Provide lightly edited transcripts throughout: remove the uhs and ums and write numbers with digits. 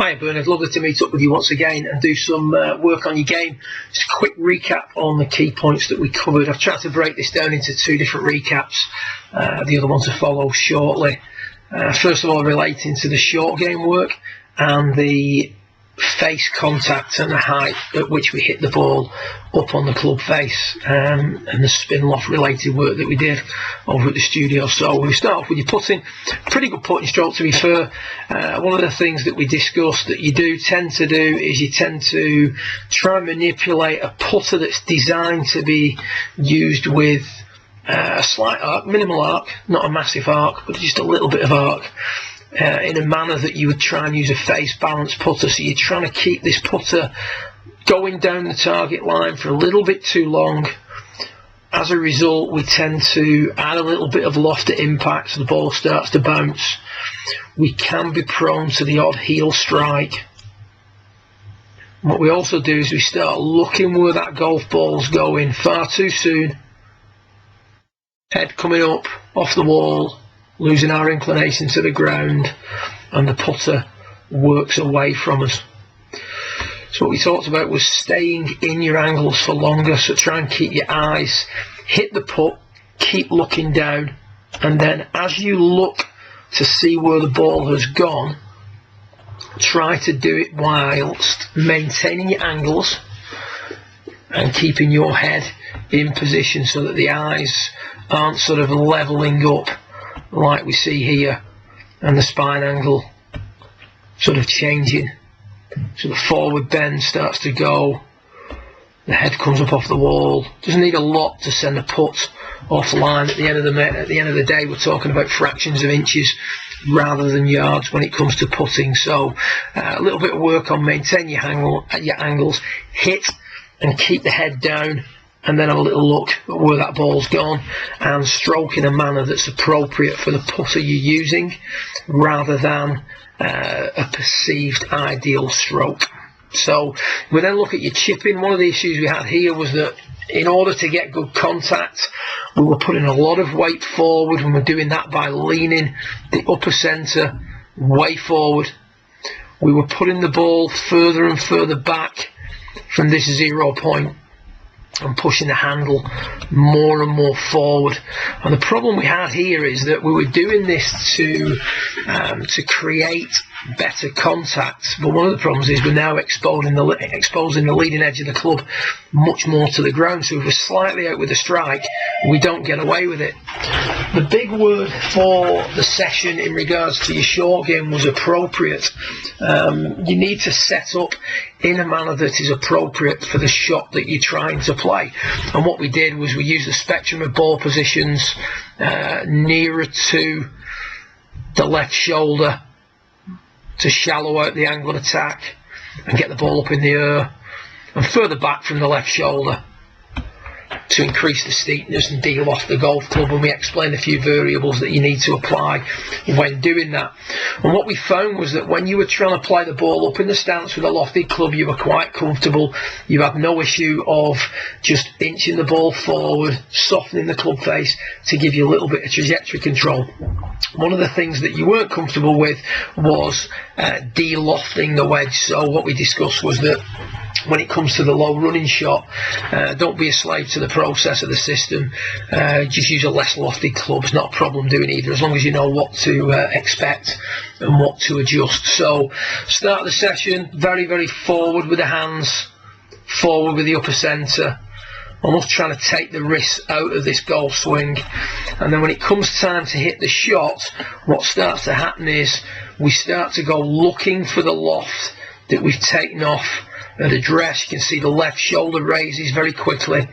Hi Bernhard, lovely to meet up with you once again and do some work on your game. Just a quick recap on the key points that we covered. I've tried to break this down into two different recaps, the other one to follow shortly. First of all, relating to the short game work and the face contact and the height at which we hit the ball up on the club face, and the spin loft related work that we did over at the studio. So we start off with your putting. Pretty good putting stroke, to be fair. One of the things that we discussed that you do tend to do is you tend to try and manipulate a putter that's designed to be used with a slight arc, minimal arc, not a massive arc, but just a little bit of arc, in a manner that you would try and use a face balanced putter. So you're trying to keep this putter going down the target line for a little bit too long. As a result, we tend to add a little bit of loft at impact, so the ball starts to bounce. We can be prone to the odd heel strike. What we also do is we start looking where that golf ball's going far too soon. Head coming up off the wall, losing our inclination to the ground, and the putter works away from us. So what we talked about was staying in your angles for longer, so try and keep your eyes, hit the putt, keep looking down, and then as you look to see where the ball has gone, try to do it whilst maintaining your angles and keeping your head in position so that the eyes aren't sort of levelling up like we see here, and the spine angle sort of changing. So the forward bend starts to go, the head comes up off the wall. Doesn't need a lot to send a putt offline. At the end of the day, we're talking about fractions of inches rather than yards when it comes to putting. So a little bit of work on maintaining your angles, hit and keep the head down, and then have a little look at where that ball's gone and stroke in a manner that's appropriate for the putter you're using, rather than a perceived ideal stroke. So we then look at your chipping. One of the issues we had here was that in order to get good contact, we were putting a lot of weight forward, and we're doing that by leaning the upper centre way forward. We were putting the ball further and further back from this 0 point and pushing the handle more and more forward. And the problem we had here is that we were doing this to create better contact, but one of the problems is we're now exposing the leading edge of the club much more to the ground. So if we're slightly out with a strike, we don't get away with it. The big word for the session in regards to your short game was appropriate. You need to set up in a manner that is appropriate for the shot that you're trying to play. And what we did was we used a spectrum of ball positions nearer to the left shoulder to shallow out the angle of attack and get the ball up in the air, and further back from the left shoulder to increase the steepness and deal off the golf club. And we explained a few variables that you need to apply when doing that. And what we found was that when you were trying to play the ball up in the stance with a lofted club, you were quite comfortable. You had no issue of just inching the ball forward, softening the club face to give you a little bit of trajectory control. One of the things that you weren't comfortable with was de-lofting the wedge. So what we discussed was that when it comes to the low running shot, don't be a slave to the process of the system. Just use a less lofted club. It's not a problem doing either, as long as you know what to expect and what to adjust. So start the session very, very forward with the hands, forward with the upper centre, almost trying to take the wrist out of this golf swing. And then when it comes time to hit the shot, what starts to happen is we start to go looking for the loft that we've taken off at address. You can see the left shoulder raises very quickly.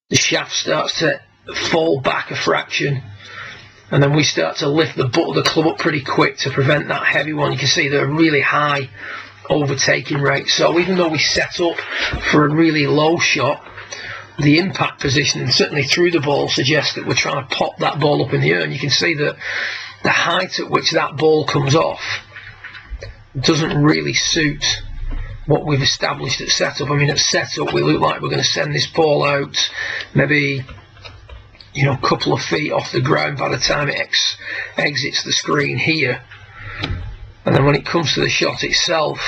The shaft starts to fall back a fraction, and then we start to lift the butt of the club up pretty quick to prevent that heavy one. You can see they're really high overtaking rate. So even though we set up for a really low shot, the impact position and certainly through the ball suggests that we're trying to pop that ball up in the air. And you can see that the height at which that ball comes off doesn't really suit what we've established at setup. I mean, at setup we look like we're going to send this ball out maybe, you know, a couple of feet off the ground by the time it exits the screen here. And then when it comes to the shot itself,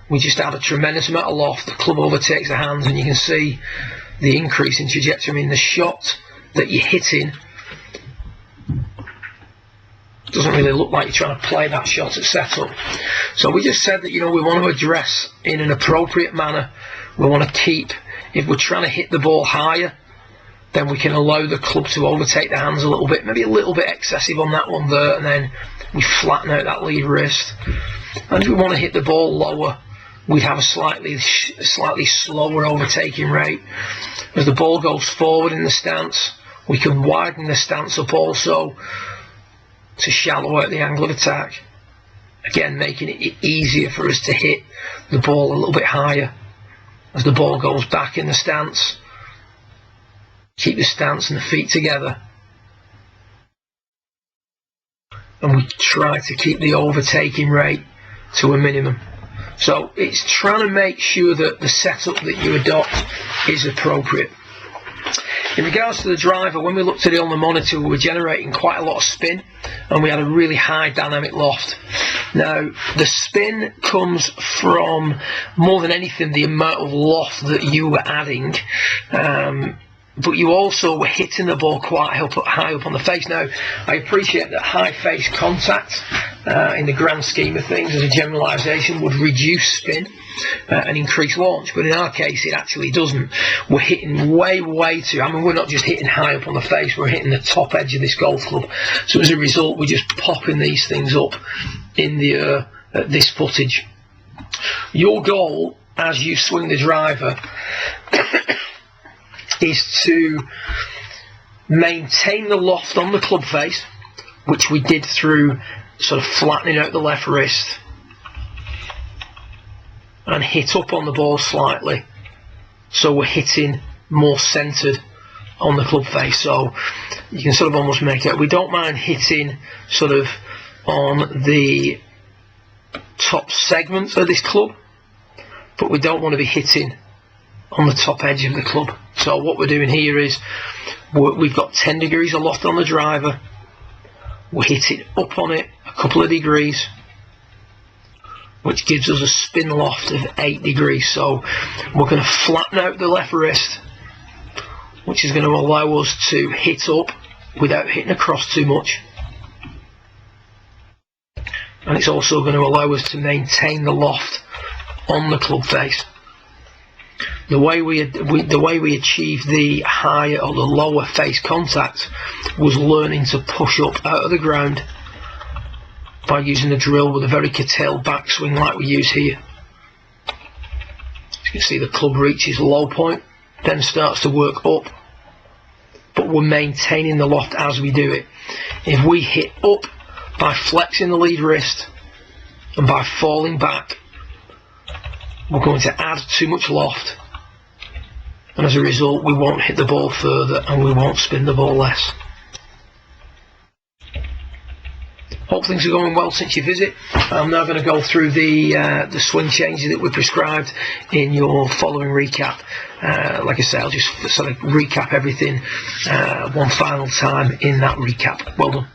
we just add a tremendous amount of loft. The club overtakes the hands, and you can see the increase in trajectory. I mean, the shot that you're hitting doesn't really look like you're trying to play that shot at setup. So we just said that, we want to address in an appropriate manner. We want to keep, if we're trying to hit the ball higher, then we can allow the club to overtake the hands a little bit, maybe a little bit excessive on that one there, and then we flatten out that lead wrist. And if we want to hit the ball lower, we'd have a slightly slower overtaking rate. As the ball goes forward in the stance, we can widen the stance up also to shallow out the angle of attack, again making it easier for us to hit the ball a little bit higher. As the ball goes back in the stance, keep the stance and the feet together, and we try to keep the overtaking rate to a minimum. So it's trying to make sure that the setup that you adopt is appropriate. In regards to the driver, when we looked at it on the monitor, we were generating quite a lot of spin, and we had a really high dynamic loft. Now, the spin comes from, more than anything, the amount of loft that you were adding, but you also were hitting the ball quite high up on the face. Now, I appreciate that high face contact, in the grand scheme of things, as a generalisation, would reduce spin and increase launch, but in our case it actually doesn't. We're hitting way too, we're not just hitting high up on the face, we're hitting the top edge of this golf club. So as a result, we're just popping these things up in the air at this footage. Your goal as you swing the driver is to maintain the loft on the club face, which we did through sort of flattening out the left wrist, and hit up on the ball slightly, so we're hitting more centered on the club face. So you can sort of almost make it, we don't mind hitting sort of on the top segments of this club, but we don't want to be hitting on the top edge of the club. So what we're doing here is we've got 10 degrees of loft on the driver, we're hitting up on it a couple of degrees, which gives us a spin loft of 8 degrees. So we're going to flatten out the left wrist, which is going to allow us to hit up without hitting across too much, and it's also going to allow us to maintain the loft on the club face. The way we achieved the higher or the lower face contact was learning to push up out of the ground by using a drill with a very curtailed backswing like we use here. As you can see, the club reaches low point, then starts to work up, but we're maintaining the loft as we do it. If we hit up by flexing the lead wrist and by falling back, we're going to add too much loft, and as a result we won't hit the ball further and we won't spin the ball less. Hope things are going well since your visit. I'm now going to go through the swing changes that we prescribed in your following recap. Like I say, I'll just sort of recap everything one final time in that recap. Well done.